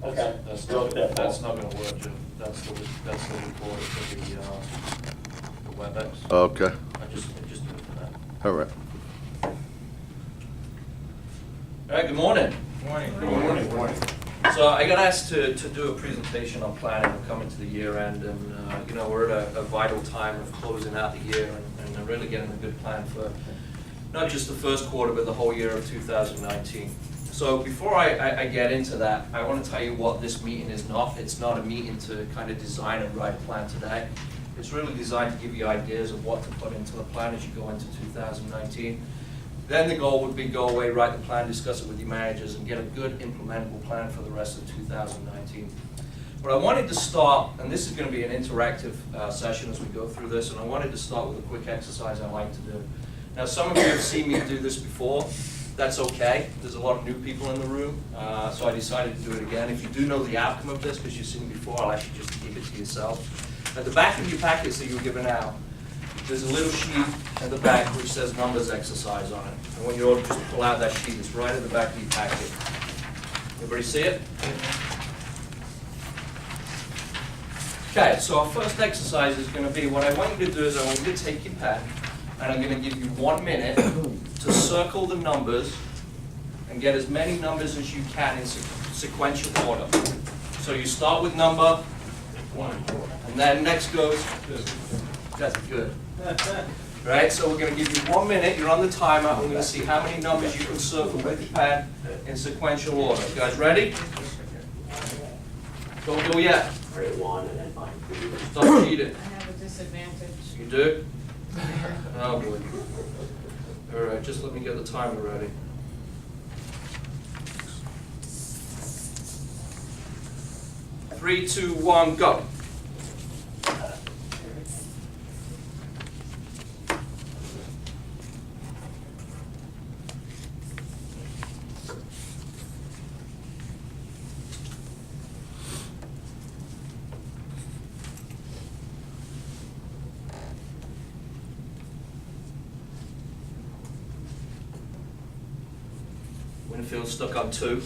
Okay. That's We'll not, look at that. that's not gonna work, Jim. That's the recorder for the WebEx. Okay, I just do it for that. all right. All right, good morning. Good morning. So I got asked to do a presentation on planning. We're coming to the year end, and you know, we're at a vital time of closing out the year and really getting a good plan for not just the first quarter, but the whole year of 2019. So before I get into that, I want to tell you what this meeting is not. It's not a meeting to kind of design and write a plan today. It's really designed to give you ideas of what to put into the plan as you go into 2019. Then the goal would be go away, write the plan, discuss it with your managers, and get a good implementable plan for the rest of 2019. But I wanted to start, and this is going to be an interactive session as we go through this, and I wanted to start with a quick exercise I like to do. Now, some of you have seen me do this before. That's okay. There's a lot of new people in the room, so I decided to do it again. If you do know the outcome of this, because you've seen it before, I'll ask you just to keep it to yourself. At the back of your packets that you were given out, there's a little sheet at the back which says numbers exercise on it. I want you all to just pull out that sheet. It's right at the back of your packet. Everybody see it? Okay, so our first exercise is going to be, what I want you to do is I want you to take your pen, and I'm going to give you 1 minute to circle the numbers and get as many numbers as you can in sequential order. So you start with number 1, and then next goes, that's good. Right, so we're going to give you 1 minute, you're on the timer, and we're going to see how many numbers you can circle with your pen in sequential order. You guys ready? Don't go yet. Stop cheating. I have a disadvantage. You do? Oh boy. All right, just let me get the timer ready. Three, 2, 1, go. Winfield stuck on 2.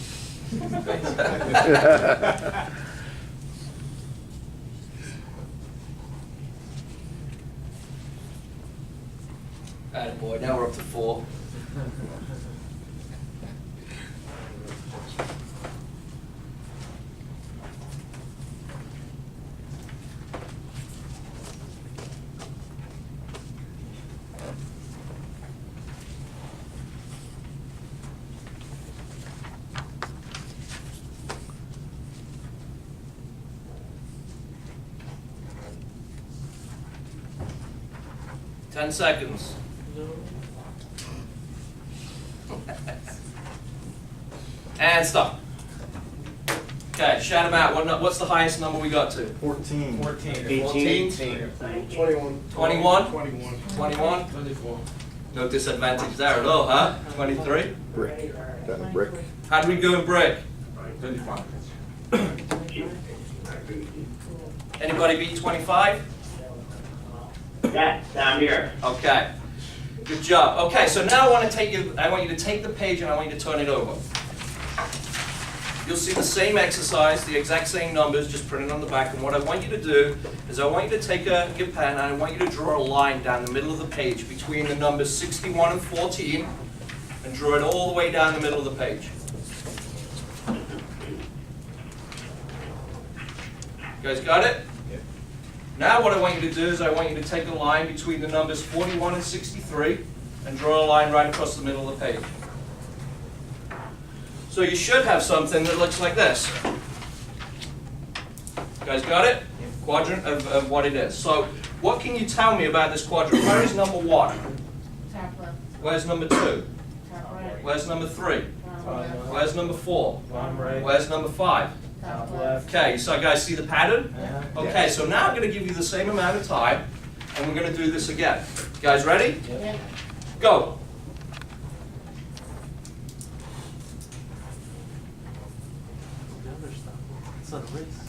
Attaboy, now we're up to 4. Ten seconds. And stop. Okay, shout them out. What's the highest number we got to? 14. 14? 21. 21? 21. 21? 24. No disadvantage there at all, huh? 23? Brick, down a brick. How do we go in brick? 25. Anybody beat 25? Yes, down here. Okay. Good job. Okay, so now I want you to take the page and I want you to turn it over. You'll see the same exercise, the exact same numbers, just printed on the back. And what I want you to do is I want you to take your pen and I want you to draw a line down the middle of the page between the numbers 61 and 14 and draw it all the way down the middle of the page. You guys got it? Now what I want you to do is I want you to take a line between the numbers 41 and 63 and draw a line right across the middle of the page. So you should have something that looks like this. You guys got it? Quadrant of what it is. So what can you tell me about this quadrant? Where is number 1? Top left, Where's number 2? top right, Where's number 3? bottom left, Where's number 4? Bottom right. Where's number 5? top left. Okay, so you guys see the pattern? Uh-huh. Okay, so now I'm going to give you the same amount of time, and we're going to do this again. You guys ready? Yeah. Go. It's not a race.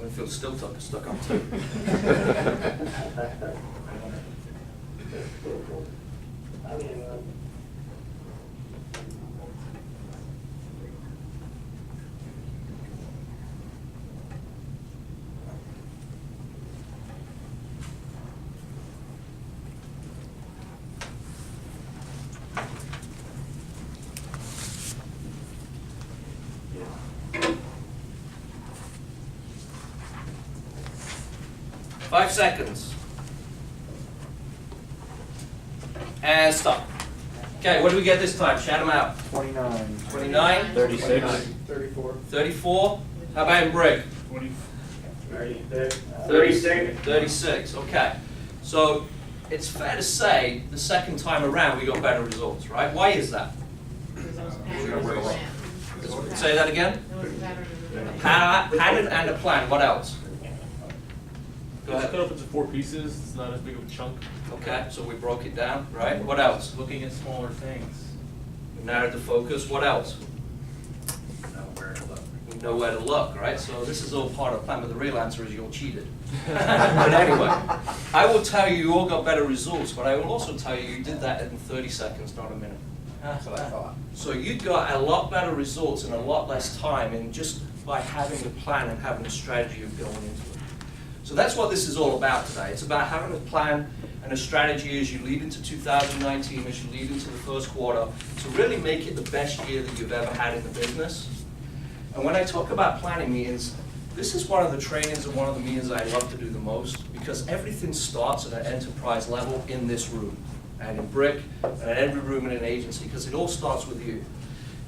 Winfield's still stuck on 2. Five seconds. And stop. Okay, what do we get this time? Shout them out. 29. 29? 36. 34. 34? How about in brick? 36. 36. 36, okay. So it's fair to say the second time around we got better results, right? Why is that? Because those gonna work a lot. patterns. Say that again? There was a pattern. Pattern and a plan, what else? Go It's cut ahead. up into 4 pieces, it's not as big of a chunk. Okay, so we broke it down, right? What else? Looking at smaller things. We narrowed the focus, what else? We know where to look, right? So this is all part of the plan, but the real answer is you're cheated. But anyway, I will tell you, you all got better results, but I will also tell you, you did that in 30 seconds, not a minute. That's what I thought. So you got a lot better results in a lot less time in just by having the plan and having a strategy of going into it. So that's what this is all about today. It's about having a plan and a strategy as you lead into 2019, as you lead into the first quarter, to really make it the best year that you've ever had in the business. And when I talk about planning meetings, this is one of the trainings and one of the meetings I love to do the most, because everything starts at an enterprise level in this room, and in brick, and at every room in an agency, because it all starts with you.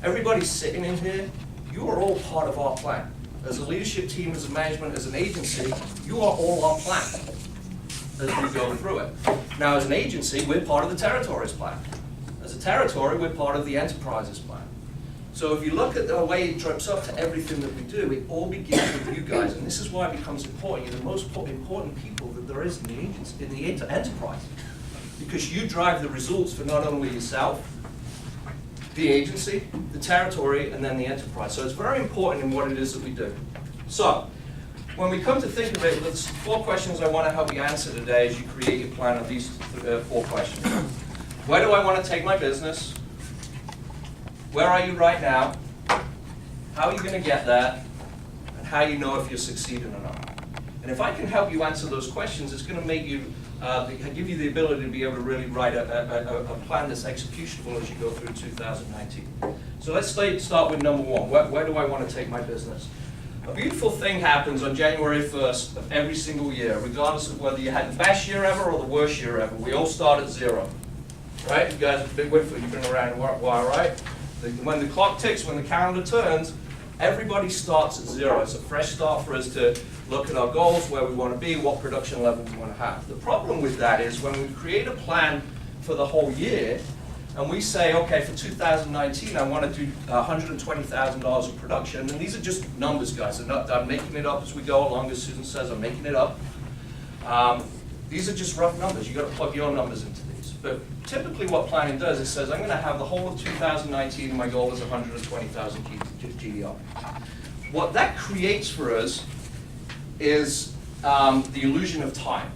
Everybody sitting in here, you are all part of our plan. As a leadership team, as a management, as an agency, you are all our plan as we go through it. Now, as an agency, we're part of the territory's plan. As a territory, we're part of the enterprise's plan. So if you look at the way it drips up to everything that we do, it all begins with you guys, and this is why it becomes important. You're the most important people that there is in the agency, in the enterprise, because you drive the results for not only yourself, the agency, the territory, and then the enterprise. So it's very important in what it is that we do. So when we come to think of it, there's 4 questions I want to help you answer today as you create your plan of these 4 questions. Where do I want to take my business? Where are you right now? How are you going to get there? And how you know if you're succeeding or not. And if I can help you answer those questions, it's going to make you, give you the ability to be able to really write a plan that's executable as you go through 2019. So let's start with number 1. Where do I want to take my business? A beautiful thing happens on January 1st of every single year, regardless of whether you had the best year ever or the worst year ever. We all start at 0. Right? You guys are big Winfield, you've been around a while, right? When the clock ticks, when the calendar turns, everybody starts at 0. It's a fresh start for us to look at our goals, where we want to be, what production level we want to have. The problem with that is when we create a plan for the whole year, and we say, okay, for 2019, I want to do $120,000 of production, and these are just numbers, guys. I'm making it up as we go along, as Susan says, I'm making it up. These are just rough numbers. You've got to plug your numbers into these. But typically what planning does, it says, I'm going to have the whole of 2019, and my goal is 120,000 GDR. What that creates for us is the illusion of time.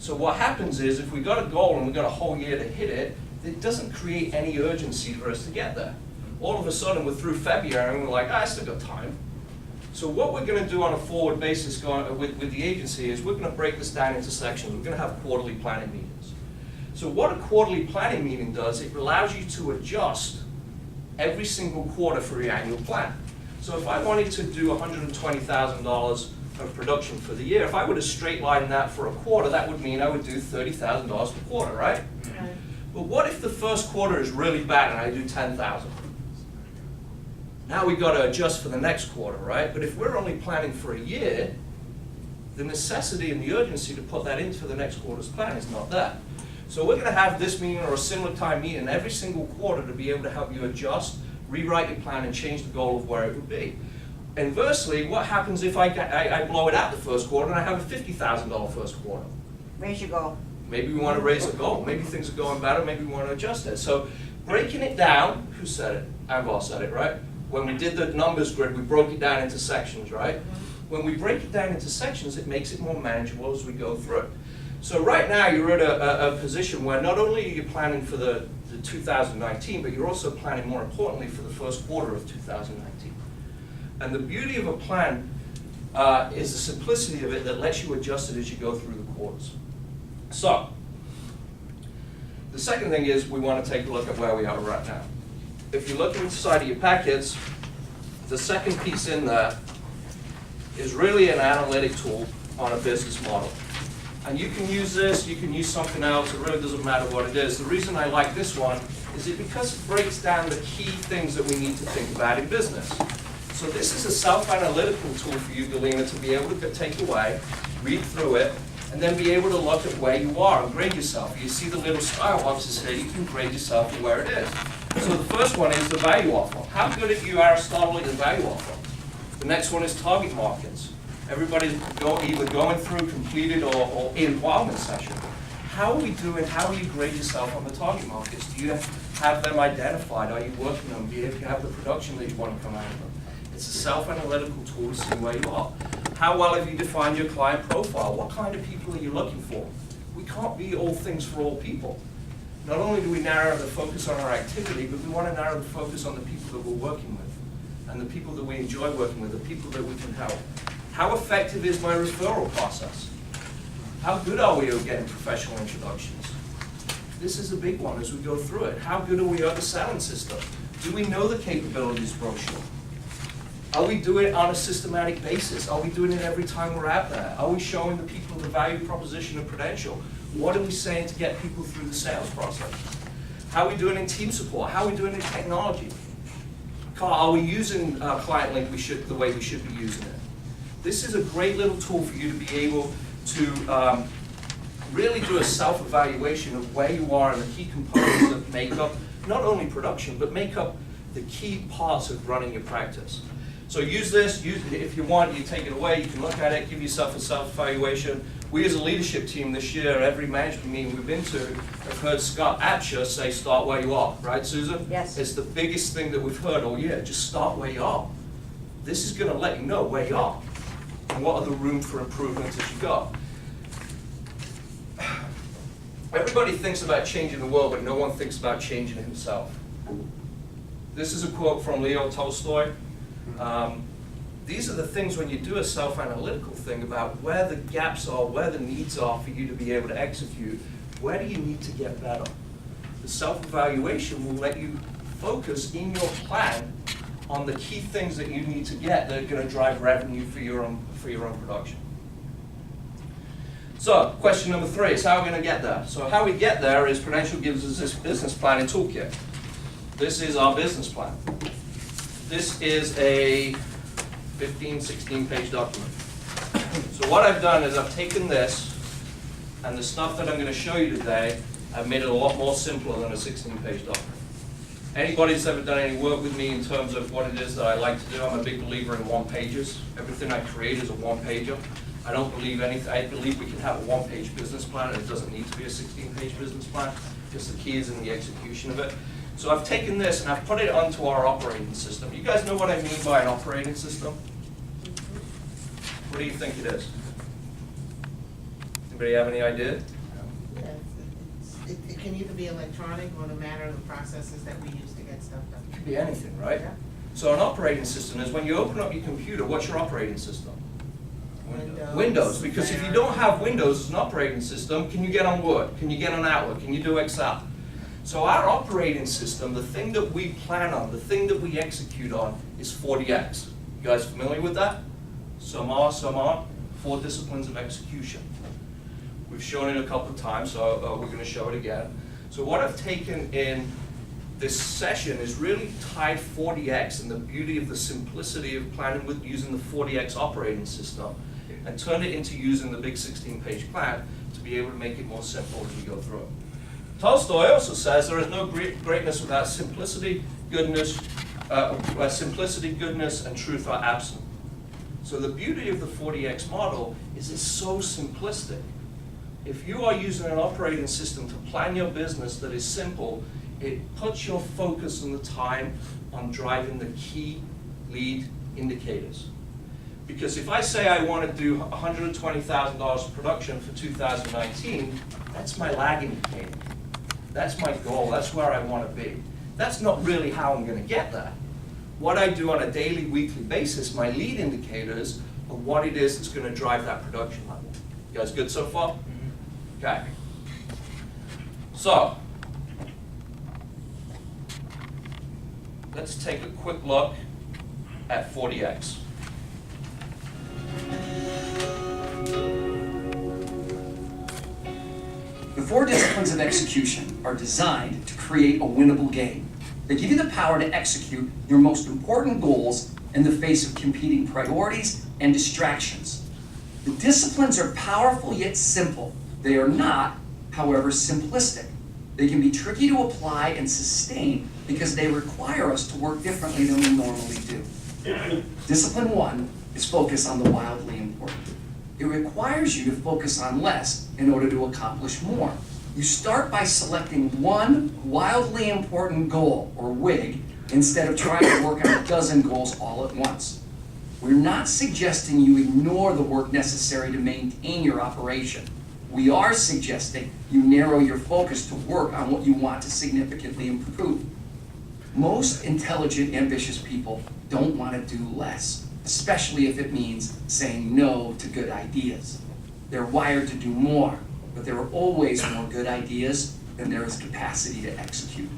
So what happens is, if we've got a goal and we've got a whole year to hit it, it doesn't create any urgency for us to get there. All of a sudden, we're through February, and we're like, I still got time. So what we're going to do on a forward basis going with the agency is we're going to break this down into sections. We're going to have quarterly planning meetings. So what a quarterly planning meeting does, it allows you to adjust every single quarter for your annual plan. So if I wanted to do $120,000 of production for the year, if I were to straight line that for a quarter, that would mean I would do $30,000 per quarter, right? Right. But what if the first quarter is really bad and I do 10,000? Now we've got to adjust for the next quarter, right? But if we're only planning for a year, the necessity and the urgency to put that into the next quarter's plan is not there. So we're going to have this meeting or a similar time meeting every single quarter to be able to help you adjust, rewrite your plan, and change the goal of where it would be. Inversely, what happens if I blow it out the first quarter and I have a $50,000 first quarter? Raise your goal. Maybe we want to raise the goal. Maybe things are going better. Maybe we want to adjust it. So breaking it down, who said it? Anvar said it, right? When we did the numbers grid, we broke it down into sections, right? When we break it down into sections, it makes it more manageable as we go through it. So right now, you're at a position where not only are you planning for the 2019, but you're also planning, more importantly, for the first quarter of 2019. And the beauty of a plan is the simplicity of it that lets you adjust it as you go through the quarters. So, the second thing is we want to take a look at where we are right now. If you look inside of your packets, the second piece in there is really an analytic tool on a business model. And you can use this, you can use something else, it really doesn't matter what it is. The reason I like this one is because it breaks down the key things that we need to think about in business. So this is a self-analytical tool for you, Galena, to be able to take away, read through it, and then be able to look at where you are and grade yourself. You see the little style boxes here, you can grade yourself to where it is. So the first one is the value offer. How good are you, Aristotle, at the value offer? The next one is target markets. Everybody's either going through, completed, or involvement session. How are we doing? How do you grade yourself on the target markets? Do you have them identified? Are you working on them? Do you have the production that you want to come out of them? It's a self-analytical tool to see where you are. How well have you defined your client profile? What kind of people are you looking for? We can't be all things for all people. Not only do we narrow the focus on our activity, but we want to narrow the focus on the people that we're working with, and the people that we enjoy working with, the people that we can help. How effective is my referral process? How good are we at getting professional introductions? This is a big one as we go through it. How good are we at the selling system? Do we know the capabilities brochure? Are we doing it on a systematic basis? Are we doing it every time we're out there? Are we showing the people the value proposition of Prudential? What are we saying to get people through the sales process? How are we doing in team support? How are we doing in technology? Are we using Client Link the way we should be using it? This is a great little tool for you to be able to really do a self-evaluation of where you are and the key components that make up not only production, but make up the key parts of running your practice. So use this, if you want, you take it away, you can look at it, give yourself a self-evaluation. We as a leadership team this year, every management meeting we've been to, have heard Scott Atcher say, start where you are, right, Susan? Yes. It's the biggest thing that we've heard all year, just start where you are. This is gonna let you know where you are and what are the room for improvements as you go. Everybody thinks about changing the world, but no one thinks about changing himself. This is a quote from Leo Tolstoy. These are the things when you do a self-analytical thing about where the gaps are, where the needs are for you to be able to execute, where do you need to get better? The self-evaluation will let you focus in your plan on the key things that you need to get that are going to drive revenue for your own production. So, question number 3 is how are we going to get there? So how we get there is Prudential gives us this business planning toolkit. This is our business plan. This is a 15, 16 page document. So what I've done is I've taken this and the stuff that I'm going to show you today, I've made it a lot more simpler than a 16 page document. Anybody that's ever done any work with me in terms of what it is that I like to do, I'm a big believer in one pages. Everything I create is a one pager. I don't believe anything, I believe we can have a one page business plan and it doesn't need to be a 16 page business plan. Just the key is in the execution of it. So I've taken this and I've put it onto our operating system. You guys know what I mean by an operating system? What do you think it is? Anybody have any idea? It can either be electronic or no matter the processes that we use to get stuff done. It could be anything, right? Yeah. So an operating system is when you open up your computer, what's your operating system? Windows. Windows, because if you don't have Windows as an operating system, can you get on Word? Can you get on Outlook? Can you do Excel? So our operating system, the thing that we plan on, the thing that we execute on is 40X. You guys familiar with that? Some are, some aren't. 4 disciplines of execution. We've shown it a couple of times, so we're going to show it again. So what I've taken in this session is really tied 40X and the beauty of the simplicity of planning with using the 40X operating system and turn it into using the big 16-page plan to be able to make it more simple as we go through it. Tolstoy also says there is no greatness without simplicity, goodness, and truth are absent. So the beauty of the 40X model is it's so simplistic. If you are using an operating system to plan your business that is simple, it puts your focus and the time on driving the key lead indicators. Because if I say I want to do $120,000 of production for 2019, that's my lag indicator. That's my goal, that's where I want to be. That's not really how I'm going to get there. What I do on a daily, weekly basis, my lead indicators are what it is that's going to drive that production level. You guys good so far? Okay. So, let's take a quick look at 40X. The 4 disciplines of execution are designed to create a winnable game. They give you the power to execute your most important goals in the face of competing priorities and distractions. The disciplines are powerful yet simple. They are not, however, simplistic. They can be tricky to apply and sustain because they require us to work differently than we normally do. Discipline 1 is focus on the wildly important. It requires you to focus on less in order to accomplish more. You start by selecting one wildly important goal, or WIG, instead of trying to work on a dozen goals all at once. We're not suggesting you ignore the work necessary to maintain your operation. We are suggesting you narrow your focus to work on what you want to significantly improve. Most intelligent, ambitious people don't want to do less, especially if it means saying no to good ideas. They're wired to do more, but there are always more good ideas than there is capacity to execute.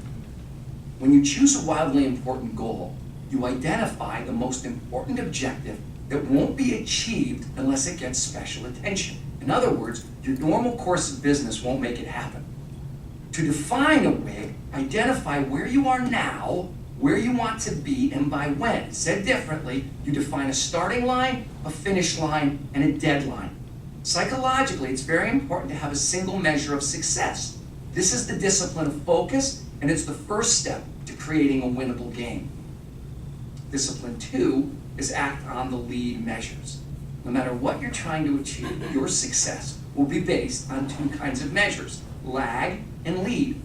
When you choose a wildly important goal, you identify the most important objective that won't be achieved unless it gets special attention. In other words, your normal course of business won't make it happen. To define a WIG, identify where you are now, where you want to be, and by when. Said differently, you define a starting line, a finish line, and a deadline. Psychologically, it's very important to have a single measure of success. This is the discipline of focus, and it's the first step to creating a winnable game. Discipline 2 is act on the lead measures. No matter what you're trying to achieve, your success will be based on 2 kinds of measures, lag and lead.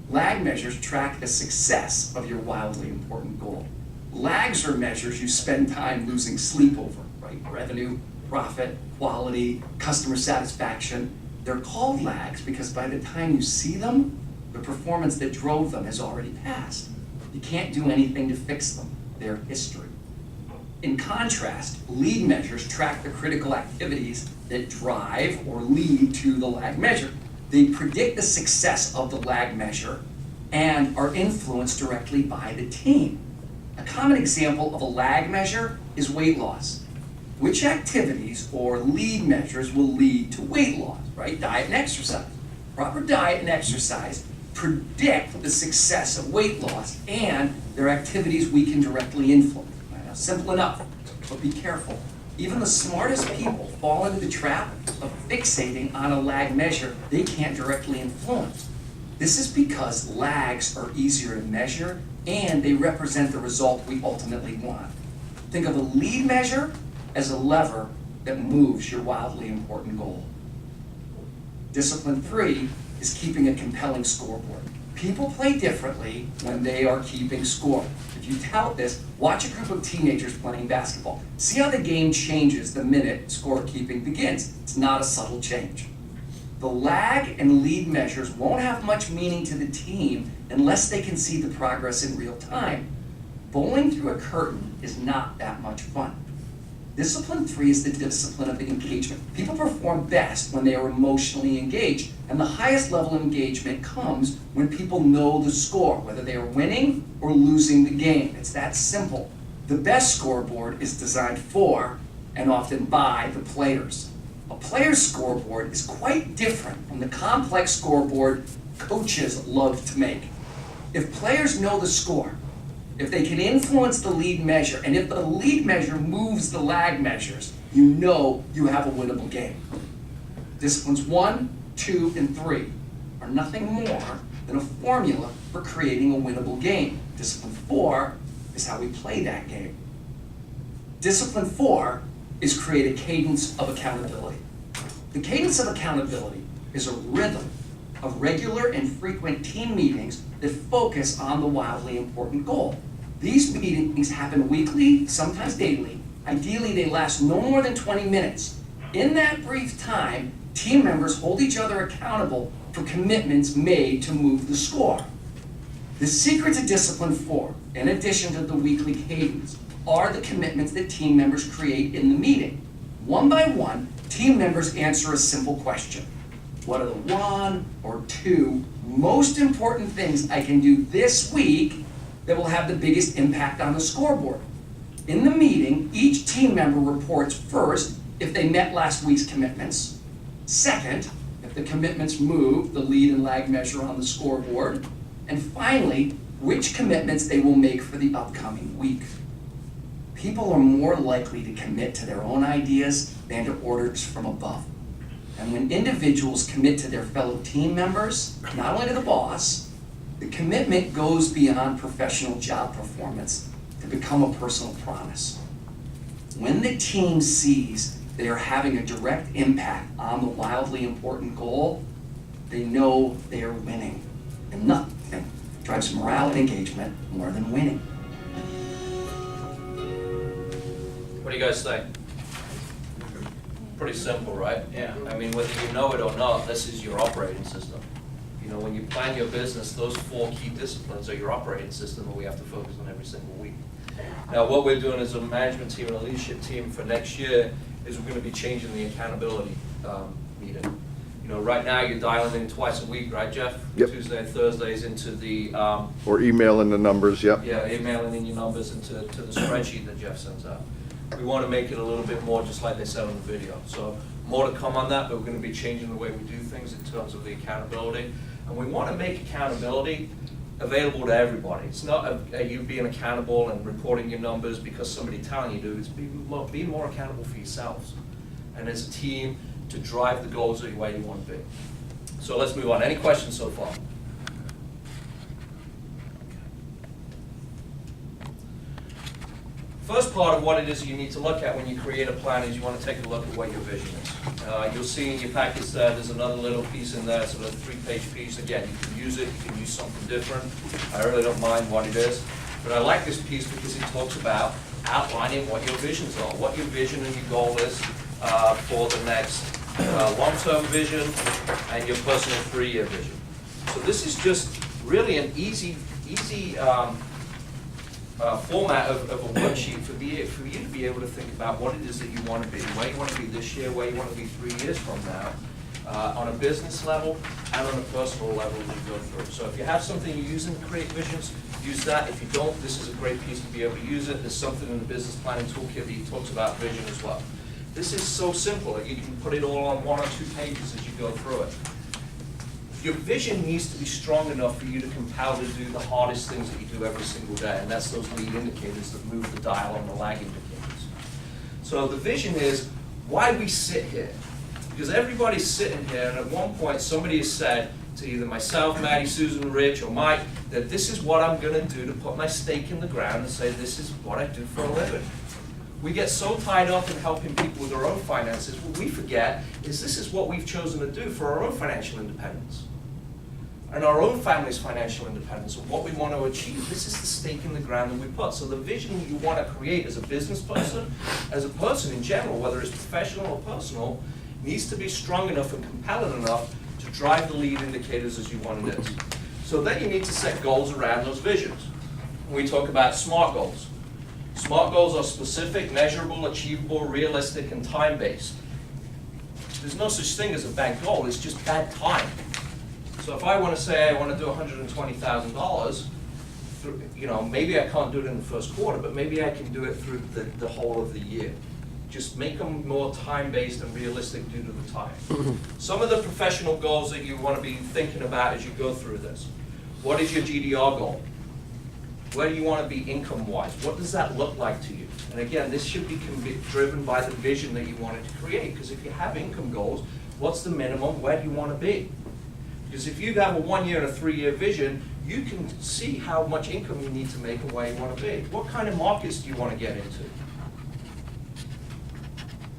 Lag measures track the success of your wildly important goal. Lags are measures you spend time losing sleep over, right? Revenue, profit, quality, customer satisfaction. They're called lags because by the time you see them, the performance that drove them has already passed. You can't do anything to fix them. They're history. In contrast, lead measures track the critical activities that drive or lead to the lag measure. They predict the success of the lag measure and are influenced directly by the team. A common example of a lag measure is weight loss. Which activities or lead measures will lead to weight loss, right? Diet and exercise. Proper diet and exercise predict the success of weight loss and their activities we can directly influence. Now, simple enough, but be careful. Even the smartest people fall into the trap of fixating on a lag measure they can't directly influence. This is because lags are easier to measure and they represent the result we ultimately want. Think of a lead measure as a lever that moves your wildly important goal. Discipline 3 is keeping a compelling scoreboard. People play differently when they are keeping score. If you tout this, watch a group of teenagers playing basketball. See how the game changes the minute scorekeeping begins. It's not a subtle change. The lag and lead measures won't have much meaning to the team unless they can see the progress in real time. Bowling through a curtain is not that much fun. Discipline 3 is the discipline of engagement. People perform best when they are emotionally engaged, and the highest level of engagement comes when people know the score, whether they are winning or losing the game. It's that simple. The best scoreboard is designed for, and often by, the players. A player's scoreboard is quite different from the complex scoreboard coaches love to make. If players know the score, if they can influence the lead measure, and if the lead measure moves the lag measures, you know you have a winnable game. Disciplines 1, 2, and 3 are nothing more than a formula for creating a winnable game. Discipline 4 is how we play that game. Discipline 4 is create a cadence of accountability. The cadence of accountability is a rhythm of regular and frequent team meetings that focus on the wildly important goal. These meetings happen weekly, sometimes daily, Ideally, they last no more than 20 minutes. In that brief time, team members hold each other accountable for commitments made to move the score. The secret to discipline 4, in addition to the weekly cadence, are the commitments that team members create in the meeting. One by one, team members answer a simple question. What are the 1 or 2 most important things I can do this week that will have the biggest impact on the scoreboard? In the meeting, each team member reports first if they met last week's commitments, second, if the commitments moved the lead and lag measure on the scoreboard, and finally, which commitments they will make for the upcoming week. People are more likely to commit to their own ideas than to orders from above. And when individuals commit to their fellow team members, not only to the boss, the commitment goes beyond professional job performance to become a personal promise. When the team sees they are having a direct impact on the wildly important goal, they know they are winning. And nothing drives morale and engagement more than winning. What do you guys think? Pretty simple, right? Yeah. I mean, whether you know it or not, this is your operating system. You know, when you plan your business, those 4 key disciplines are your operating system that we have to focus on every single week. Now, what we're doing as a management team and a leadership team for next year is we're going to be changing the accountability meeting. You know, right now you're dialing in twice a week, right, Jeff? Yep. Tuesday and Thursdays into the Or emailing the numbers, yep. yeah, emailing in your numbers into the spreadsheet that Jeff sends out. We want to make it a little bit more just like they said on the video. So more to come on that, but we're going to be changing the way we do things in terms of the accountability. And we want to make accountability available to everybody. It's not you being accountable and reporting your numbers because somebody telling you to. It's being more accountable for yourselves. And as a team to drive the goals the way you want to be. So let's move on. Any questions so far? First part of what it is you need to look at when you create a plan is you want to take a look at what your vision is. You'll see in your package there's another little piece in there, sort of a 3-page piece. Again, you can use it, you can use something different. I really don't mind what it is. But I like this piece because it talks about outlining what your visions are, what your vision and your goal is for the next long-term vision and your personal 3-year vision. So this is just really an easy format of a worksheet for you to be able to think about what it is that you want to be, where you want to be this year, where you want to be 3 years from now, on a business level and on a personal level as you go through. So if you have something you use in Create Visions, use that. If you don't, this is a great piece to be able to use it. There's something in the business planning toolkit that talks about vision as well. This is so simple that you can put it all on 1 or 2 pages as you go through it. Your vision needs to be strong enough for you to compel to do the hardest things that you do every single day, and that's those lead indicators that move the dial on the lag indicators. So the vision is why we sit here. Because everybody's sitting here, and at one point somebody has said to either myself, Maddie, Susan, Rich, or Mike, that this is what I'm going to do to put my stake in the ground and say this is what I do for a living. We get so tied up in helping people with their own finances, what we forget is this is what we've chosen to do for our own financial independence. And our own family's financial independence, and what we want to achieve. This is the stake in the ground that we put. So the vision that you want to create as a business person, as a person in general, whether it's professional or personal, needs to be strong enough and compelling enough to drive the lead indicators as you want it is. So then you need to set goals around those visions. We talk about SMART goals. SMART goals are specific, measurable, achievable, realistic, and time-based. There's no such thing as a bad goal, it's just bad time. So if I want to say I want to do $120,000, you know, maybe I can't do it in the first quarter, but maybe I can do it through the whole of the year. Just make them more time-based and realistic due to the time. Some of the professional goals that you want to be thinking about as you go through this. What is your GDR goal? Where do you want to be income-wise? What does that look like to you? And again, this should be driven by the vision that you wanted to create. Because if you have income goals, what's the minimum? Where do you want to be? Because if you have a 1-year and a 3-year vision, you can see how much income you need to make and where you want to be. What kind of markets do you want to get into?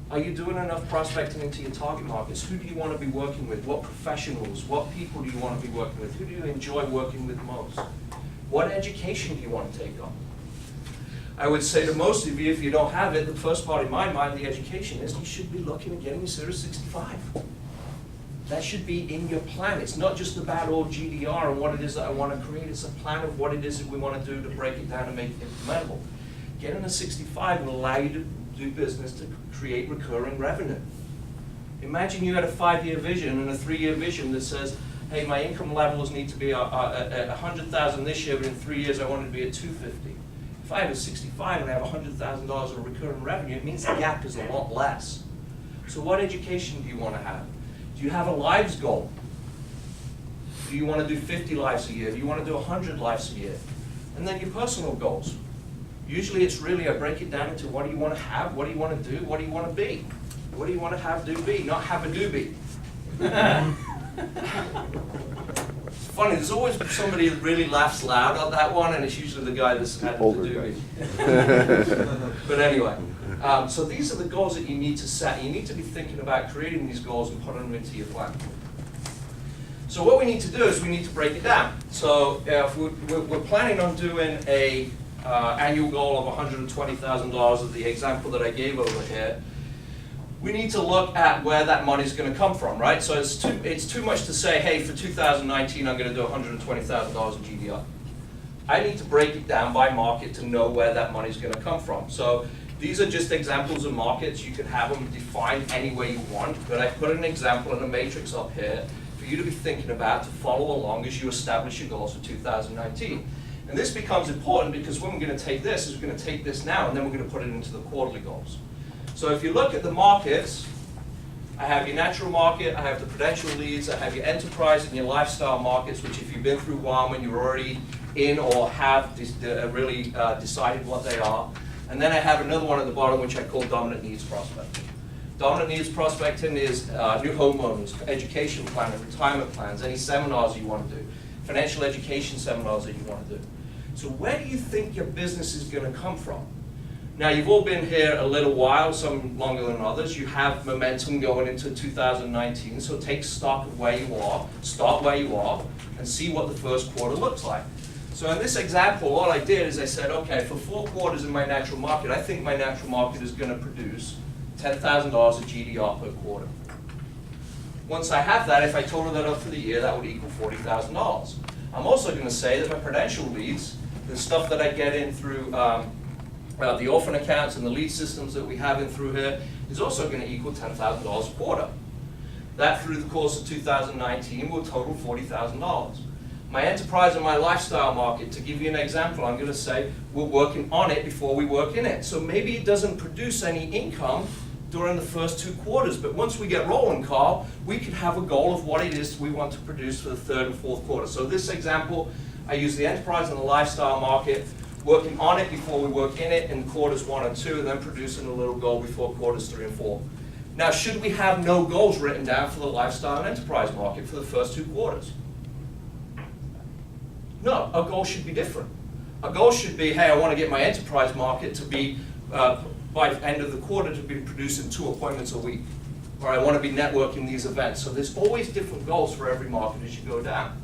Are you doing enough prospecting into your target markets? Who do you want to be working with? What professionals? What people do you want to be working with? Who do you enjoy working with most? What education do you want to take on? I would say to most of you, if you don't have it, the first part in my mind, the education is you should be looking at getting a Series 65. That should be in your plan. It's not just about all GDR and what it is that I want to create. It's a plan of what it is that we want to do to break it down and make it implementable. Getting a 65 will allow you to do business to create recurring revenue. Imagine you had a 5-year vision and a 3-year vision that says, hey, my income levels need to be at 100,000 this year, but in 3 years I want it to be at 250. If I have a 65 and I have $100,000 of recurring revenue, it means the gap is a lot less. So what education do you want to have? Do you have a lives goal? Do you want to do 50 lives a year? Do you want to do 100 lives a year? And then your personal goals. Usually it's really, I break it down into what do you want to have, what do you want to do, what do you want to be? What do you want to have, do, be, not have a do, be. It's funny, there's always somebody that really laughs loud on that one, and it's usually the guy that's had Older to do guy. it. But anyway, so these are the goals that you need to set. You need to be thinking about creating these goals and putting them into your plan. So what we need to do is we need to break it down. So if we're planning on doing a annual goal of $120,000 of the example that I gave over here, we need to look at where that money is going to come from, right? So it's too much to say, hey, for 2019, I'm going to do $120,000 of GDR. I need to break it down by market to know where that money is going to come from. So these are just examples of markets. You can have them defined any way you want, but I put an example in a matrix up here for you to be thinking about to follow along as you establish your goals for 2019. And this becomes important because when we're going to take this, is we're going to take this now and then we're going to put it into the quarterly goals. So if you look at the markets, I have your natural market, I have the Prudential leads, I have your enterprise and your lifestyle markets, which if you've been through Wyoming, you're already in or have really decided what they are. And then I have another one at the bottom, which I call dominant needs prospecting. Dominant needs prospecting is new homeowners, education planning, retirement plans, any seminars you want to do, financial education seminars that you want to do. So where do you think your business is going to come from? Now, you've all been here a little while, some longer than others. You have momentum going into 2019, so take stock of where you are, start where you are, and see what the first quarter looks like. So in this example, all I did is I said, okay, for 4 quarters in my natural market, I think my natural market is going to produce $10,000 of GDR per quarter. Once I have that, if I total that up for the year, that would equal $40,000. I'm also going to say that my Prudential leads, the stuff that I get in through the orphan accounts and the lead systems that we have in through here, is also going to equal $10,000 a quarter. That through the course of 2019 will total $40,000. My enterprise and my lifestyle market, to give you an example, I'm going to say we're working on it before we work in it. So maybe it doesn't produce any income during the first 2 quarters, but once we get rolling, Carl, we could have a goal of what it is we want to produce for the 3rd and 4th quarter. So this example, I use the enterprise and the lifestyle market, working on it before we work in it in quarters 1 and 2, and then producing a little goal before quarters 3 and 4. Now, should we have no goals written down for the lifestyle and enterprise market for the first 2 quarters? No, our goal should be different. Our goal should be, hey, I want to get my enterprise market to be, by the end of the quarter, to be producing 2 appointments a week. Or I want to be networking these events. So there's always different goals for every market as you go down.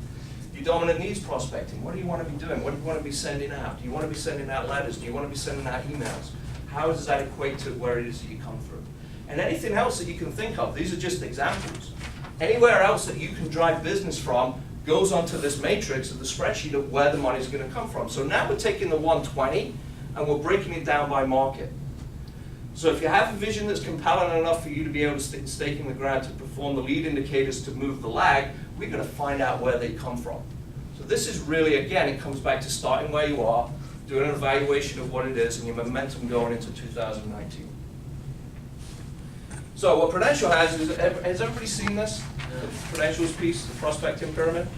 Your dominant needs prospecting, what do you want to be doing? What do you want to be sending out? Do you want to be sending out letters? Do you want to be sending out emails? How does that equate to where it is that you come through? And anything else that you can think of, these are just examples. Anywhere else that you can drive business from goes onto this matrix of the spreadsheet of where the money is going to come from. So now we're taking the 120 and we're breaking it down by market. So if you have a vision that's compelling enough for you to be able to stick the stake in the ground to perform the lead indicators to move the lag, we're going to find out where they come from. So this is really, again, it comes back to starting where you are, doing an evaluation of what it is, and your momentum going into 2019. So what Prudential has everybody seen this? The Prudential's piece, the prospecting pyramid?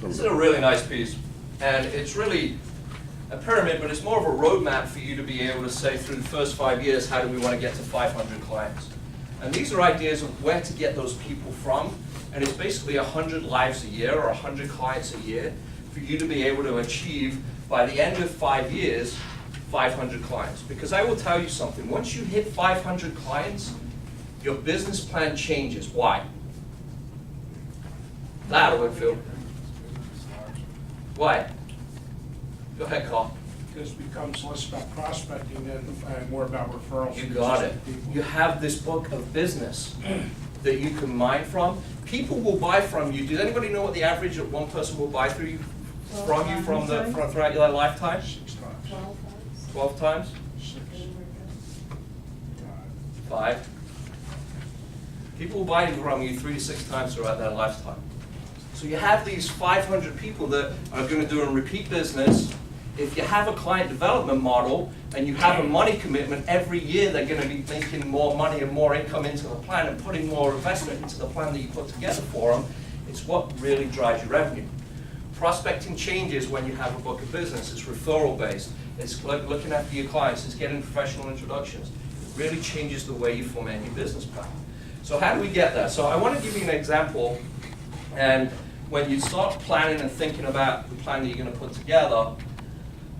This is a really nice piece. And it's really a pyramid, but it's more of a roadmap for you to be able to say through the first 5 years, how do we want to get to 500 clients? And these are ideas of where to get those people from. And it's basically 100 lives a year or 100 clients a year for you to be able to achieve, by the end of 5 years, 500 clients. Because I will tell you something, once you hit 500 clients, your business plan changes. Why? Louder, Whitfield. Why? Go ahead, Carl. because it becomes less about prospecting and more about referrals. You from got it. existing people. You have this book of business that you can mine from. People will buy from you. Does anybody know what the average of one person will buy from you throughout your lifetime? 6 times. 12 times? 6. 5. People will buy from you 3 to 6 times throughout their lifetime. So you have these 500 people that are going to do a repeat business. If you have a client development model and you have a money commitment, every year they're going to be making more money and more income into the plan and putting more investment into the plan that you put together for them. It's what really drives your revenue. Prospecting changes when you have a book of business. It's referral based. It's looking after your clients. It's getting professional introductions. It really changes the way you format your business plan. So how do we get there? So I want to give you an example. And when you start planning and thinking about the plan that you're going to put together,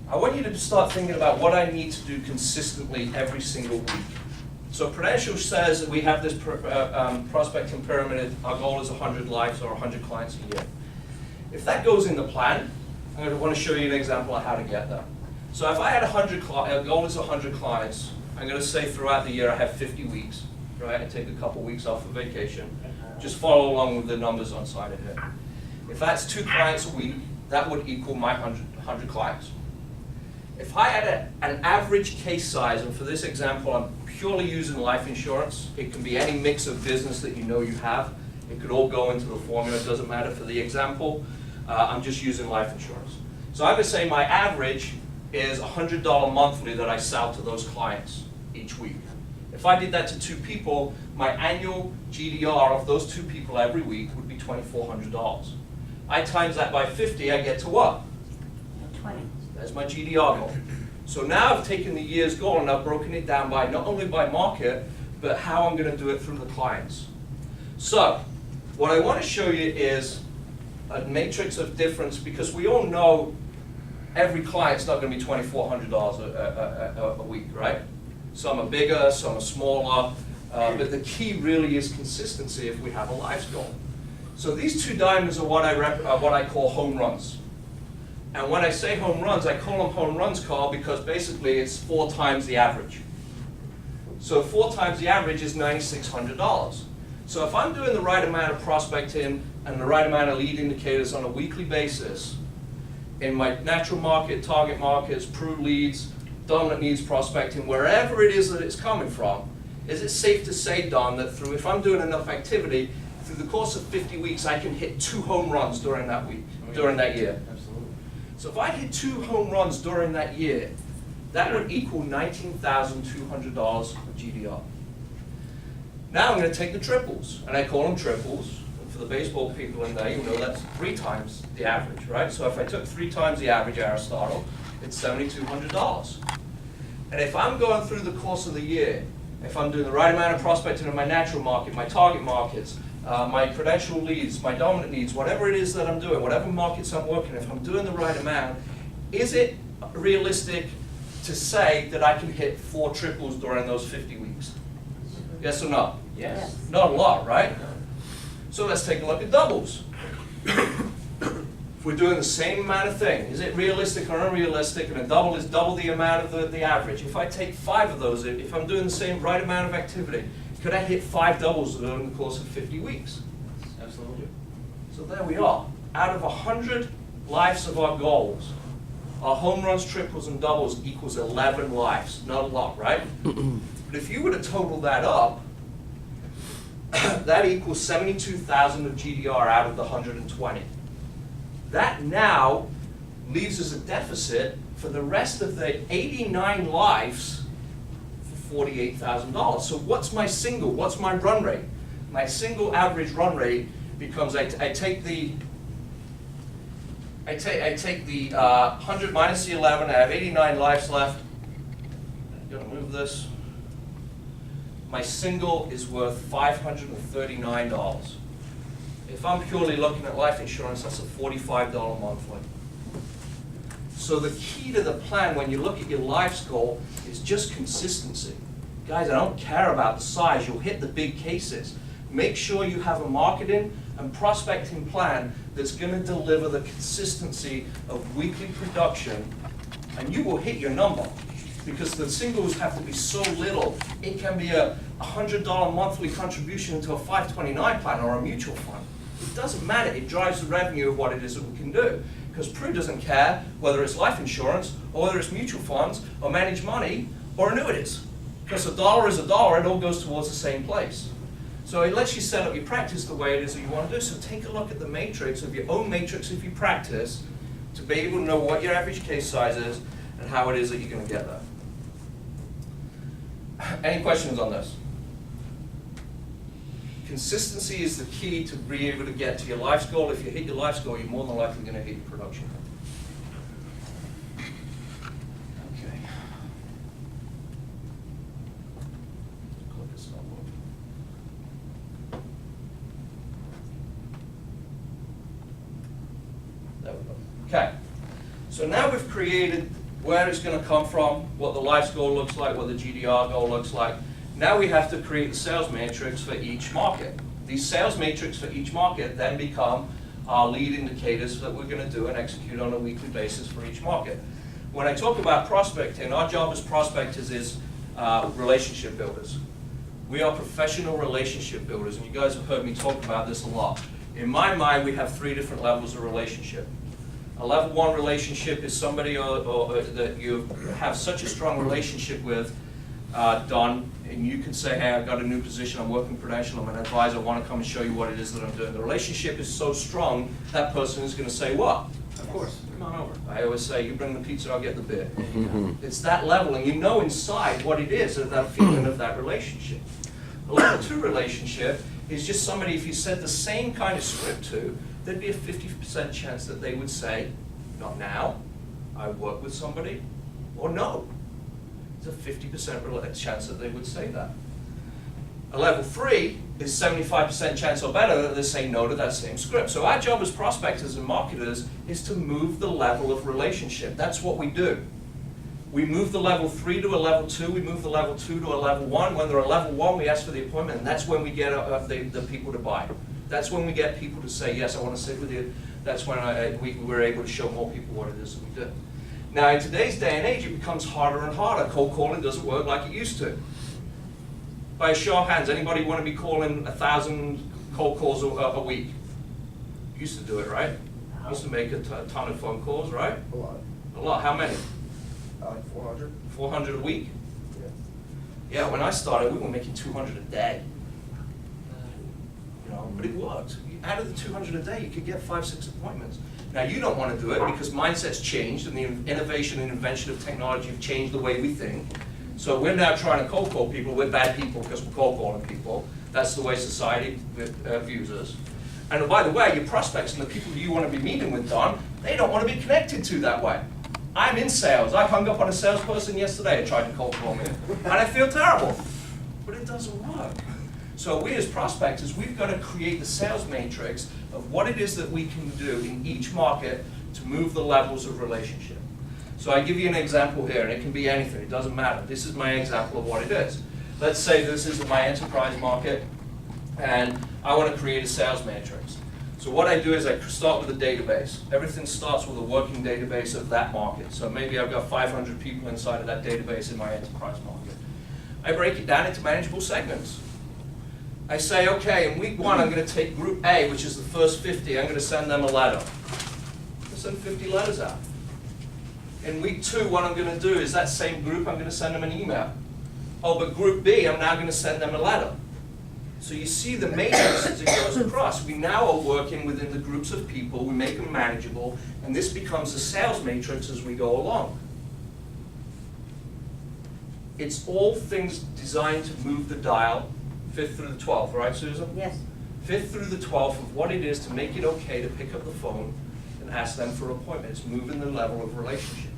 I want you to start thinking about what I need to do consistently every single week. So Prudential says that we have this prospecting pyramid. Our goal is 100 lives or 100 clients a year. If that goes in the plan, I'm going to want to show you an example of how to get there. So if I had 100 our goal is 100 clients, I'm going to say throughout the year I have 50 weeks, right? I take a couple weeks off for vacation. Just follow along with the numbers on side of here. If that's 2 clients a week, that would equal my 100 clients. If I had an average case size, and for this example, I'm purely using life insurance. It can be any mix of business that you know you have. It could all go into the formula. It doesn't matter for the example. I'm just using life insurance. So I'm going to say my average is $100 monthly that I sell to those clients each week. If I did that to 2 people, my annual GDR of those 2 people every week would be $2,400. I times that by 50, I get to what? 20. That's my GDR goal. So now I've taken the year's goal and I've broken it down by not only by market, but how I'm going to do it through the clients. So what I want to show you is a matrix of difference, because we all know every client's not going to be $2,400 a week, right? Some are bigger, some are smaller, but the key really is consistency if we have a lives goal. So these 2 diamonds are what I call home runs. And when I say home runs, I call them home runs, Carl, because basically it's 4 times the average. So 4 times the average is $9,600. So if I'm doing the right amount of prospecting and the right amount of lead indicators on a weekly basis in my natural market, target markets, Pru leads, dominant needs prospecting, wherever it is that it's coming from, is it safe to say, Don, that if I'm doing enough activity, through the course of 50 weeks, I can hit 2 home runs during that week, during that year? Absolutely. So if I hit 2 home runs during that year, that would equal $19,200 of GDR. Now I'm going to take the triples, and I call them triples. And for the baseball people in there, you know that's 3 times the average, right? So if I took 3 times the average Aristotle, it's $7,200. And if I'm going through the course of the year, if I'm doing the right amount of prospecting in my natural market, my target markets, my Prudential leads, my dominant needs, whatever it is that I'm doing, whatever markets I'm working, if I'm doing the right amount, is it realistic to say that I can hit 4 triples during those 50 weeks? Yes or no? Yes. Not a lot, right? So let's take a look at doubles. If we're doing the same amount of thing, is it realistic or unrealistic? And a double is double the amount of the average. If I take 5 of those, if I'm doing the same right amount of activity, could I hit 5 doubles during the course of 50 weeks? Absolutely. So there we are. Out of 100 lives of our goals, our home runs, triples, and doubles equals 11 lives. Not a lot, right? But if you were to total that up, that equals 72,000 of GDR out of the 120. That now leaves us a deficit for the rest of the 89 lives for $48,000. So what's my run rate? My single average run rate becomes, I take the 100 minus the 11, I have 89 lives left. I'm gonna move this. My single is worth $539. If I'm purely looking at life insurance, that's a $45 monthly. So the key to the plan when you look at your life's goal is just consistency. Guys, I don't care about the size, you'll hit the big cases. Make sure you have a marketing and prospecting plan that's going to deliver the consistency of weekly production and you will hit your number. Because the singles have to be so little. It can be a $100 monthly contribution into a 529 plan or a mutual fund. It doesn't matter, it drives the revenue of what it is that we can do. Because Pru doesn't care whether it's life insurance, or whether it's mutual funds, or managed money, or annuities. Because a dollar is a dollar, it all goes towards the same place. So it lets you set up your practice the way it is that you want to do. So take a look at the matrix of your own matrix of your practice to be able to know what your average case size is and how it is that you're going to get there. Any questions on this? Consistency is the key to be able to get to your life's goal. If you hit your life's goal, you're more than likely going to hit your production goal. Okay. Click this up. There we go. Okay. So now we've created where it's going to come from, what the life's goal looks like, what the GDR goal looks like. Now we have to create the sales matrix for each market. These sales matrix for each market then become our lead indicators that we're going to do and execute on a weekly basis for each market. When I talk about prospecting, our job as prospectors is relationship builders. We are professional relationship builders, and you guys have heard me talk about this a lot. In my mind, we have 3 different levels of relationship. A level 1 relationship is somebody that you have such a strong relationship with, Don, and you can say, hey, I've got a new position, I'm working Prudential, I'm an advisor, I want to come and show you what it is that I'm doing. The relationship is so strong, that person is going to say, what? Of course, come on over. I always say, you bring the pizza, I'll get the beer. It's that level, and you know inside what it is, that feeling of that relationship. A level 2 relationship is just somebody, if you said the same kind of script to, there'd be a 50% chance that they would say, not now, I work with somebody, or no. There's a 50% chance that they would say that. A level 3 is 75% chance or better that they say no to that same script. So our job as prospectors and marketers is to move the level of relationship. That's what we do. We move the level 3 to a level 2, we move the level 2 to a level 1. When they're a level 1, we ask for the appointment, and that's when we get the people to buy. That's when we get people to say, yes, I want to sit with you. That's when we're able to show more people what it is that we do. Now, in today's day and age, it becomes harder and harder. Cold calling doesn't work like it used to. By a show of hands, anybody want to be calling 1,000 cold calls a week? Used to do it, right? Used to make a ton of phone calls, right? A lot. A lot. How many? Like 400. 400 a week? Yeah. Yeah, when I started, we were making 200 a day. You know, but it worked. Out of the 200 a day, you could get 5-6 appointments. Now, you don't want to do it because mindset's changed and the innovation and invention of technology have changed the way we think. So we're now trying to cold call people. We're bad people because we're cold calling people. That's the way society views us. And by the way, your prospects and the people you want to be meeting with, Don, they don't want to be connected to that way. I'm in sales. I hung up on a salesperson yesterday who tried to cold call me. And I feel terrible. But it doesn't work. So we as prospectors, we've got to create the sales matrix of what it is that we can do in each market to move the levels of relationship. So I give you an example here, and it can be anything. It doesn't matter. This is my example of what it is. Let's say this is my enterprise market, and I want to create a sales matrix. So what I do is I start with a database. Everything starts with a working database of that market. So maybe I've got 500 people inside of that database in my enterprise market. I break it down into manageable segments. I say, okay, in week 1, I'm going to take group A, which is the first 50. I'm going to send them a letter. I'm going to send 50 letters out. In week 2, what I'm going to do is that same group, I'm going to send them an email. Oh, but group B, I'm now going to send them a letter. So you see the matrix as it goes across. We now are working within the groups of people. We make them manageable, and this becomes a sales matrix as we go along. It's all things designed to move the dial 5th through the 12th, right, Susan? Yes. 5th through the 12th of what it is to make it okay to pick up the phone and ask them for appointments, moving the level of relationship.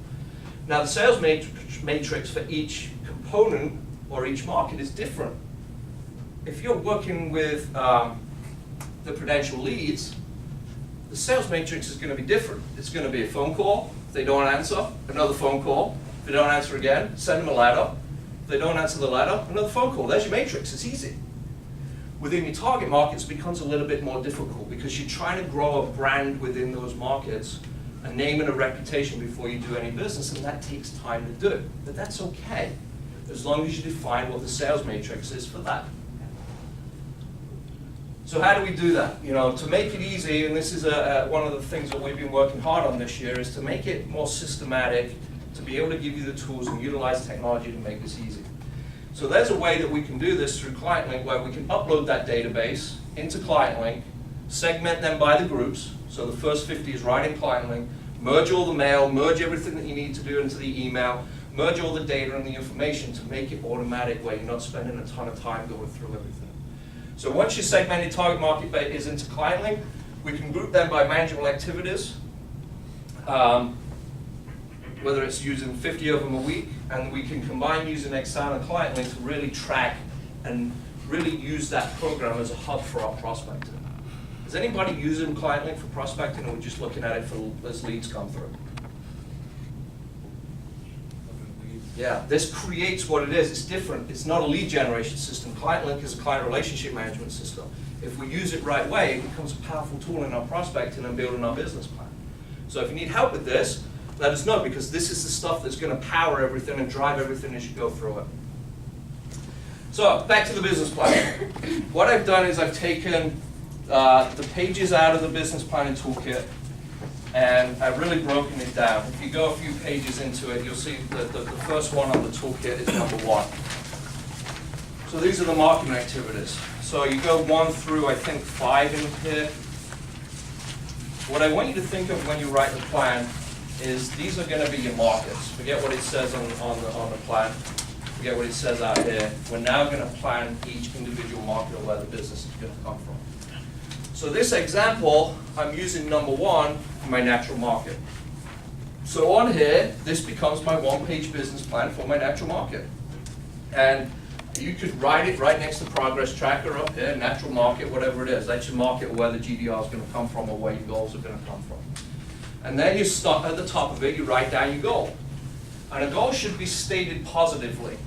Now, the sales matrix for each component or each market is different. If you're working with the Prudential leads, the sales matrix is going to be different. It's going to be a phone call. If they don't answer, another phone call. If they don't answer again, send them a letter. If they don't answer the letter, another phone call. There's your matrix. It's easy. Within your target markets, it becomes a little bit more difficult because you're trying to grow a brand within those markets a name and a reputation before you do any business, and that takes time to do. But that's okay, as long as you define what the sales matrix is for that. So how do we do that? You know, to make it easy, and this is one of the things that we've been working hard on this year, is to make it more systematic, to be able to give you the tools and utilize technology to make this easy. So there's a way that we can do this through ClientLink, where we can upload that database into ClientLink, segment them by the groups, so the first 50 is right in ClientLink, merge all the mail, merge everything that you need to do into the email, merge all the data and the information to make it automatic, where you're not spending a ton of time going through everything. So once your segmented target market is into ClientLink, we can group them by manageable activities, whether it's using 50 of them a week, and we can combine using Excel and ClientLink to really track and really use that program as a hub for our prospecting. Is anybody using ClientLink for prospecting, or are we just looking at it as leads come through? Yeah, this creates what it is. It's different. It's not a lead generation system. ClientLink is a client relationship management system. If we use it right way, it becomes a powerful tool in our prospecting and building our business plan. So if you need help with this, let us know, because this is the stuff that's going to power everything and drive everything as you go through it. So back to the business plan. What I've done is I've taken the pages out of the business planning toolkit, and I've really broken it down. If you go a few pages into it, you'll see that the first one on the toolkit is number 1. So these are the marketing activities. So you go 1 through, I think, 5 in here. What I want you to think of when you write the plan is these are going to be your markets. Forget what it says on the plan. Forget what it says out here. We're now going to plan each individual market or where the business is going to come from. So this example, I'm using number 1 for my natural market. So on here, this becomes my 1-page business plan for my natural market. And you could write it right next to progress tracker up here, natural market, whatever it is. That's your market, where the GDR is going to come from or where your goals are going to come from. And then you start at the top of it, you write down your goal. And a goal should be stated positively.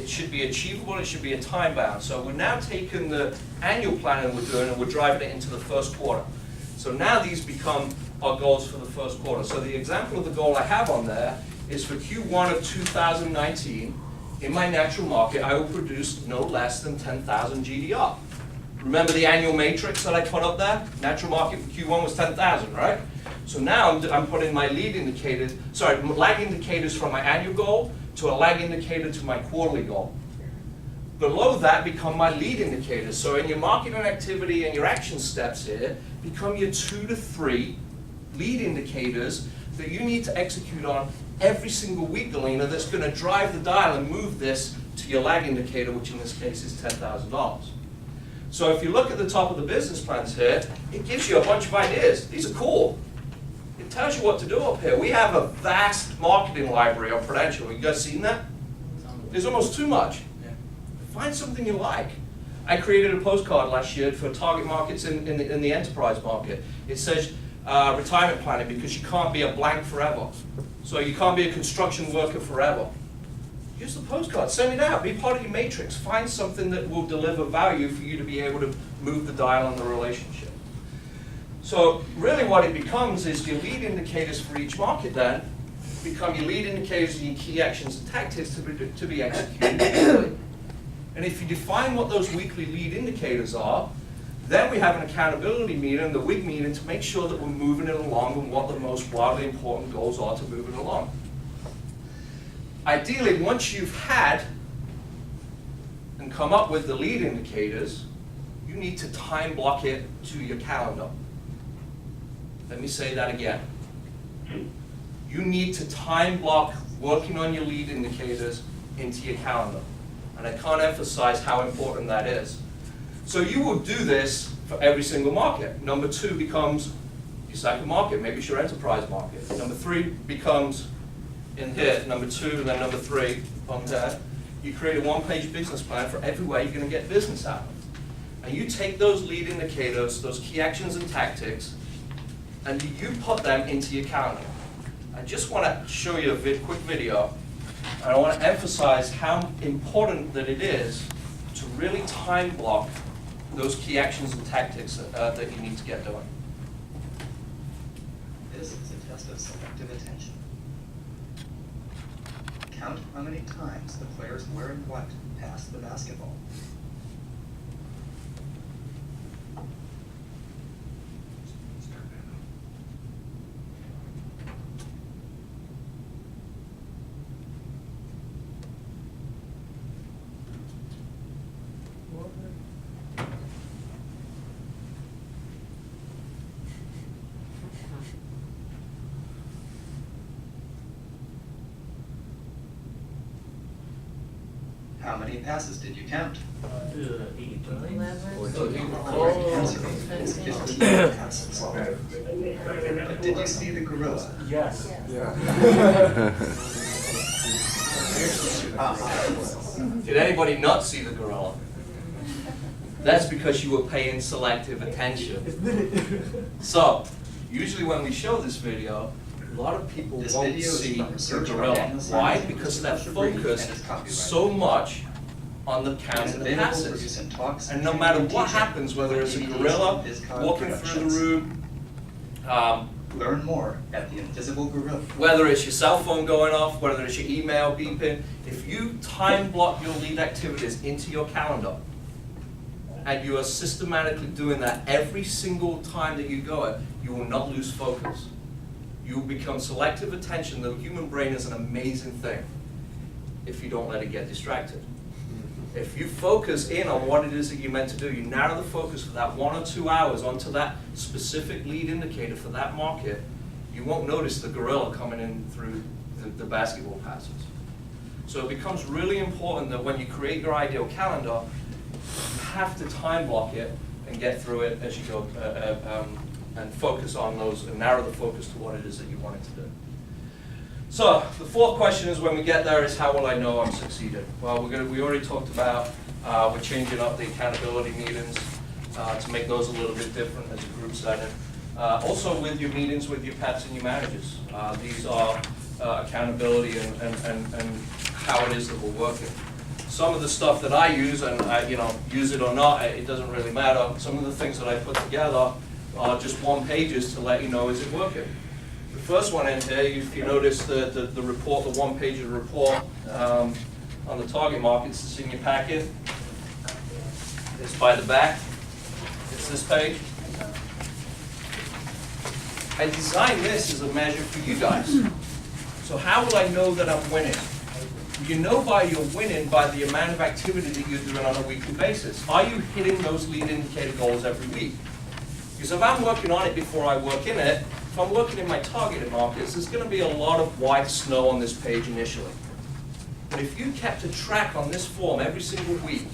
It should be achievable, it should be a time bound. So we're now taking the annual planning we're doing and we're driving it into the first quarter. So now these become our goals for the first quarter. So the example of the goal I have on there is for Q1 of 2019, in my natural market, I will produce no less than 10,000 GDR. Remember the annual matrix that I put up there? Natural market for Q1 was 10,000, right? So now I'm putting my lag indicators from my annual goal to a lag indicator to my quarterly goal. Below that become my lead indicators. So in your marketing activity and your action steps here, become your 2 to 3 lead indicators that you need to execute on every single week, Galena, that's going to drive the dial and move this to your lag indicator, which in this case is $10,000. So if you look at the top of the business plans here, it gives you a bunch of ideas. These are cool. It tells you what to do up here. We have a vast marketing library on Prudential. You guys seen that? There's almost too much. Find something you like. I created a postcard last year for target markets in the enterprise market. It says retirement planning, because you can't be a blank forever. So you can't be a construction worker forever. Use the postcard, send it out, be part of your matrix. Find something that will deliver value for you to be able to move the dial on the relationship. So really what it becomes is your lead indicators for each market then become your lead indicators and your key actions and tactics to be executed quickly. And if you define what those weekly lead indicators are, then we have an accountability meeting, the WIG meeting, to make sure that we're moving it along and what the most wildly important goals are to move it along. Ideally, once you've had and come up with the lead indicators, you need to time block it to your calendar. Let me say that again. You need to time block working on your lead indicators into your calendar. And I can't emphasize how important that is. So you will do this for every single market. Number 2 becomes your second market, maybe it's your enterprise market. Number 3 becomes in here, number 2, and then number 3 on there. You create a 1-page business plan for everywhere you're going to get business out of. And you take those lead indicators, those key actions and tactics, and you put them into your calendar. I just want to show you a quick video, and I want to emphasize how important that it is to really time block those key actions and tactics that you need to get doing. This is a test of selective attention. Count how many times the players wearing white pass the basketball. How many passes did you count? 8. Eleven. The answer is 15 passes. But did you see the gorilla? Yes. Did anybody not see the gorilla? That's because you were paying selective attention. So, usually when we show this video, a lot of people This won't video is see from the researcher gorilla. Daniel Why? Simons Because and they're Professor Breen, and focused it's copyrighted. so much on the It count is of the available for passes. use in talks And no matter training what teaching happens, whether it's a DVDs gorilla and Discog walking through the productions. room, Learn more at the Invisible Gorilla. whether it's your cell phone going off, whether it's your email beeping, if you time block your lead activities into your calendar, and you are systematically doing that every single time that you go it, you will not lose focus. You will become selective attention. The human brain is an amazing thing if you don't let it get distracted. If you focus in on what it is that you're meant to do, you narrow the focus for that 1 or 2 hours onto that specific lead indicator for that market, you won't notice the gorilla coming in through the basketball passes. So it becomes really important that when you create your ideal calendar, you have to time block it and get through it as you go and focus on those and narrow the focus to what it is that you want it to do. So the fourth question is, when we get there, is how will I know I'm succeeded? Well, we already talked about we're changing up the accountability meetings to make those a little bit different as a group setting. Also with your meetings with your pets and your managers. These are accountability and how it is that we're working. Some of the stuff that I use, and use it or not, it doesn't really matter. Some of the things that I put together are just one pages to let you know, is it working? The first one in here, if you notice the report, the one page of the report on the target markets is in your packet. It's by the back. It's this page. I designed this as a measure for you guys. So how will I know that I'm winning? You know you're winning by the amount of activity that you're doing on a weekly basis. Are you hitting those lead indicator goals every week? Because if I'm working on it before I work in it, if I'm working in my targeted markets, there's going to be a lot of white snow on this page initially. But if you kept a track on this form every single week,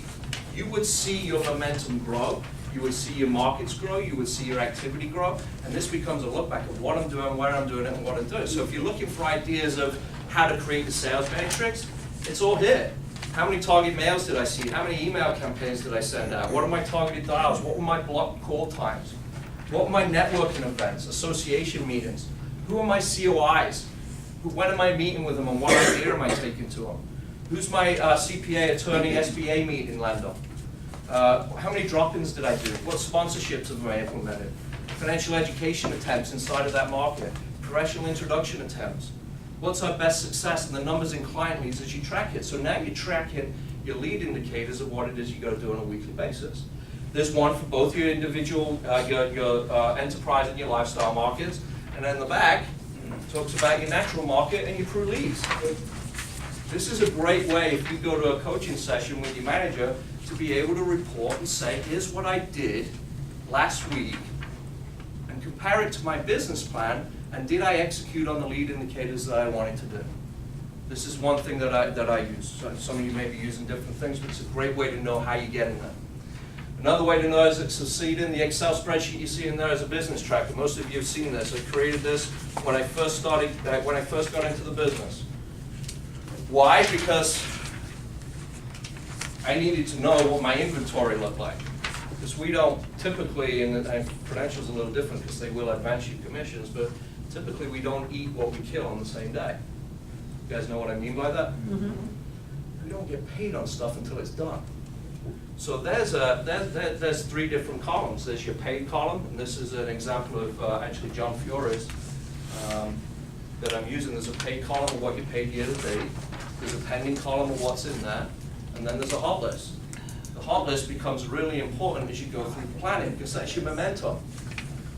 you would see your momentum grow, you would see your markets grow, you would see your activity grow, and this becomes a look back of what I'm doing, where I'm doing it, and what I'm doing. So if you're looking for ideas of how to create the sales matrix, it's all here. How many target mails did I see? How many email campaigns did I send out? What are my targeted dials? What were my block call times? What were my networking events, association meetings? Who are my COIs? When am I meeting with them, and what idea am I taking to them? Who's my CPA, attorney, SBA meeting lender? How many drop-ins did I do? What sponsorships have I implemented? Financial education attempts inside of that market? Professional introduction attempts? What's our best success and the numbers in client leads as you track it? So now you're tracking your lead indicators of what it is you got to do on a weekly basis. There's one for both your individual, your enterprise and your lifestyle markets, and then the back talks about your natural market and your crew leads. This is a great way, if you go to a coaching session with your manager, to be able to report and say, here's what I did last week, and compare it to my business plan, and did I execute on the lead indicators that I wanted to do? This is one thing that I use. So some of you may be using different things, but it's a great way to know how you're getting there. Another way to know is that succeeding, the Excel spreadsheet you see in there is a business tracker. Most of you have seen this. I created this when I first got into the business. Why? Because I needed to know what my inventory looked like. Because we don't typically, and Prudential's a little different because they will advance you commissions, but typically we don't eat what we kill on the same day. You guys know what I mean by that? Mm-hmm. We don't get paid on stuff until it's done. So there's three different columns. There's your paid column, and this is an example of actually John Fiore's that I'm using. There's a paid column of what you paid year to date, there's a pending column of what's in there, and then there's a hot list. The hot list becomes really important as you go through planning, because that's your momentum.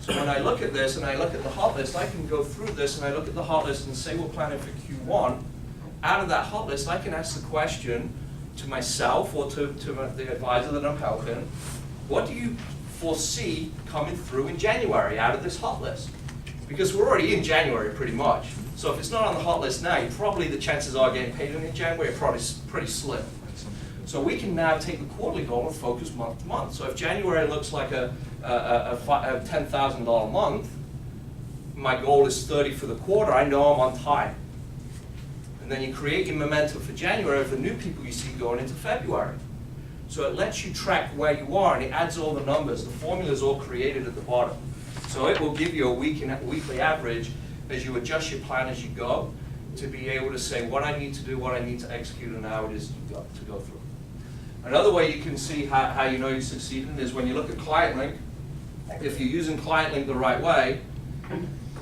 So when I look at this and I look at the hot list, I can go through this and I look at the hot list and say we're planning for Q1. Out of that hot list, I can ask the question to myself or to the advisor that I'm helping, what do you foresee coming through in January out of this hot list? Because we're already in January pretty much. So if it's not on the hot list now, probably the chances are getting paid in January are probably pretty slim. So we can now take the quarterly goal and focus month to month. So if January looks like a $10,000 month, my goal is 30 for the quarter, I know I'm on time. And then you create your momentum for January of the new people you see going into February. So it lets you track where you are, and it adds all the numbers. The formula is all created at the bottom. So it will give you a weekly average as you adjust your plan as you go to be able to say what I need to do, what I need to execute, and how it is to go through. Another way you can see how you know you're succeeding is when you look at Client Link. If you're using Client Link the right way,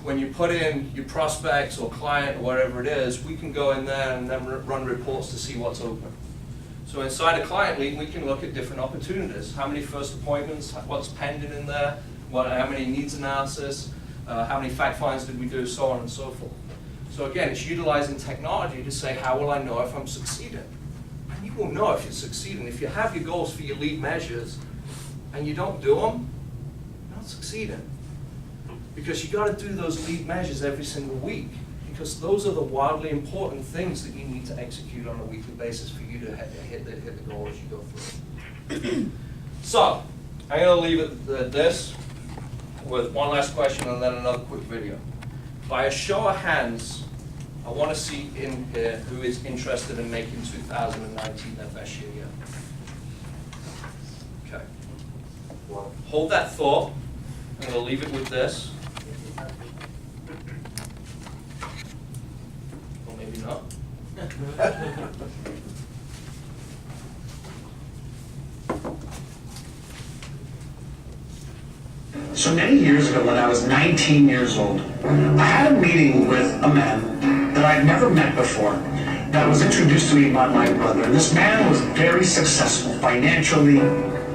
when you put in your prospects or client or whatever it is, we can go in there and then run reports to see what's open. So inside a Client Link, we can look at different opportunities. How many first appointments, what's pending in there, how many needs analysis, how many fact finds did we do, so on and so forth. So again, it's utilizing technology to say, how will I know if I'm succeeding? And you will know if you're succeeding. If you have your goals for your lead measures and you don't do them, you're not succeeding. Because you got to do those lead measures every single week, because those are the wildly important things that you need to execute on a weekly basis for you to hit the goal as you go through. So, I'm going to leave it at this with one last question and then another quick video. By a show of hands, I want to see in here who is interested in making 2019 their best year yet. Okay. Hold that thought. I'm going to leave it with this. Or maybe not. So many years ago, when I was 19 years old, I had a meeting with a man that I'd never met before, that was introduced to me by my brother. And this man was very successful financially,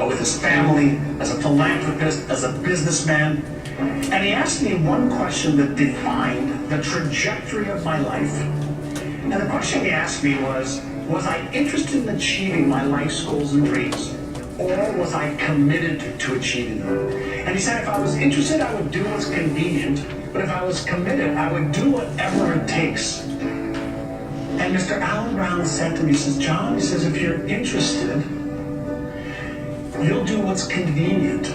with his family, as a philanthropist, as a businessman. And he asked me one question that defined the trajectory of my life. And the question he asked me was I interested in achieving my life's goals and dreams? Or was I committed to achieving them? And he said if I was interested, I would do what's convenient, but if I was committed, I would do whatever it takes. And Mr. Allen Brown said to me, he says, John, he says, if you're interested, you'll do what's convenient.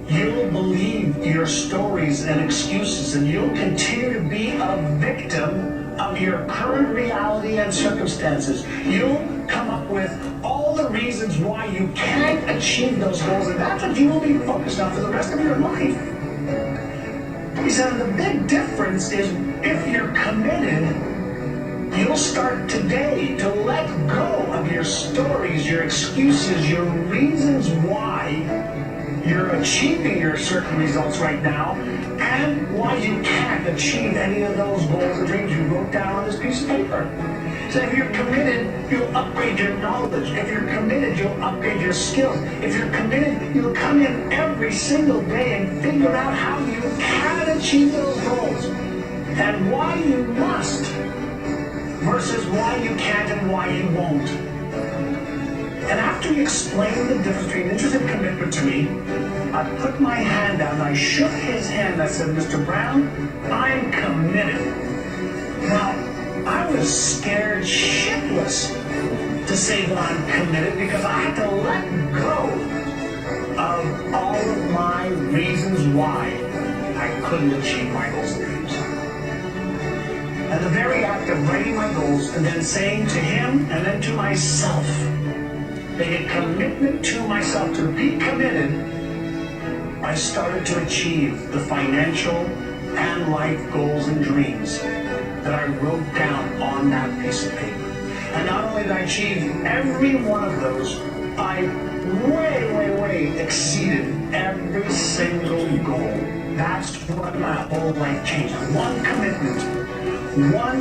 You'll believe your stories and excuses, and you'll continue to be a victim of your current reality and circumstances. You'll come up with all the reasons why you can't achieve those goals, and that's what you will be focused on for the rest of your life. He said the big difference is if you're committed, you'll start today to let go of your stories, your excuses, your reasons why you're achieving your certain results right now, and why you can't achieve any of those goals and dreams you wrote down on this piece of paper. So if you're committed, you'll upgrade your knowledge. If you're committed, you'll upgrade your skills. If you're committed, you'll come in every single day and figure out how you can achieve those goals, and why you must, versus why you can't and why you won't. And after he explained the difference between interest and commitment to me, I put my hand out and I shook his hand. I said, Mr. Brown, I'm committed. Now, I was scared shitless to say that I'm committed, because I had to let go of all of my reasons why I couldn't achieve my goals and dreams. And the very act of writing my goals and then saying to him and then to myself, making a commitment to myself to be committed, I started to achieve the financial and life goals and dreams that I wrote down on that piece of paper. And not only did I achieve every one of those, I way exceeded every single goal That's when my whole life changed. One commitment, one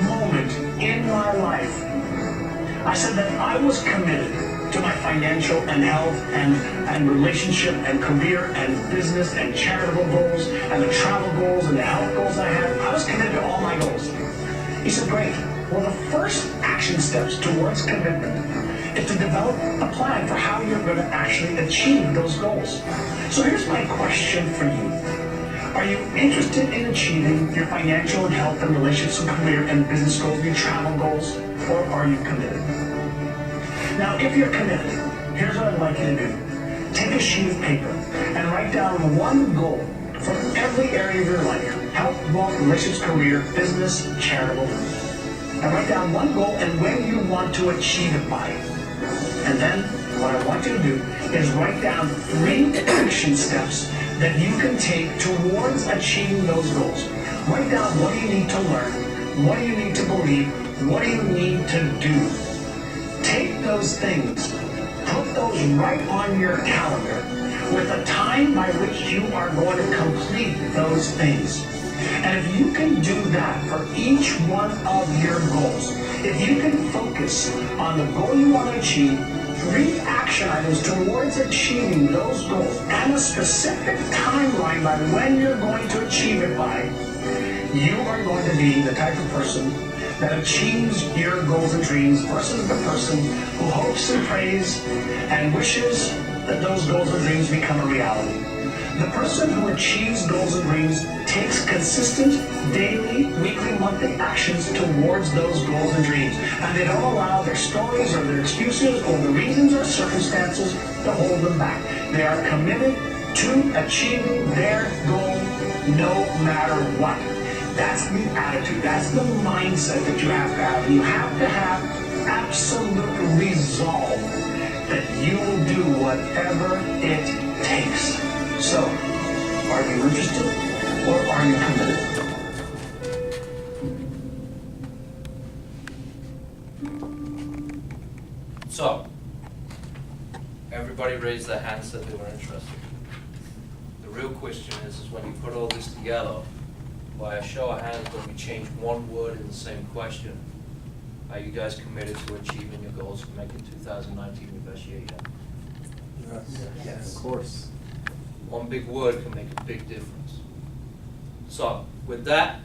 moment in my life. I said that I was committed to my financial and health and relationship and career and business and charitable goals and the travel goals and the health goals I had. I was committed to all my goals. He said, great. Well, the first action steps towards commitment is to develop a plan for how you're going to actually achieve those goals. So here's my question for you. Are you interested in achieving your financial and health and relationships and career and business goals, your travel goals, or are you committed? Now, if you're committed, here's what I'd like you to do. Take a sheet of paper and write down one goal for every area of your life. Health, wealth, relationships, career, business, charitable. And write down one goal and when you want to achieve it by. And then what I want you to do is write down 3 action steps that you can take towards achieving those goals. Write down what do you need to learn, what do you need to believe, what do you need to do. Take those things, put those right on your calendar with a time by which you are going to complete those things. And if you can do that for each one of your goals, if you can focus on the goal you want to achieve, 3 action items towards achieving those goals, and a specific timeline by when you're going to achieve it by, you are going to be the type of person that achieves your goals and dreams versus the person who hopes and prays and wishes that those goals and dreams become a reality. The person who achieves goals and dreams takes consistent daily, weekly, monthly actions towards those goals and dreams. And they don't allow their stories or their excuses or the reasons or circumstances to hold them back. They are committed to achieving their goal no matter what. That's the attitude, that's the mindset that you have to have. You have to have absolute resolve that you will do whatever it takes. So, are you interested or are you committed? So, everybody raised their hands that they were interested. The real question is when you put all this together, by a show of hands, when we change one word in the same question, are you guys committed to achieving your goals and making 2019 your best year yet? Yes. Of course. One big word can make a big difference. So, with that,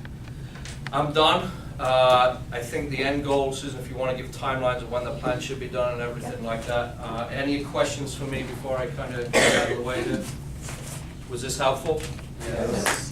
I'm done. I think the end goal, Susan, if you want to give timelines of when the plan should be done and everything like that. Any questions for me before I kind of get out of the way there? Was this helpful? Yes.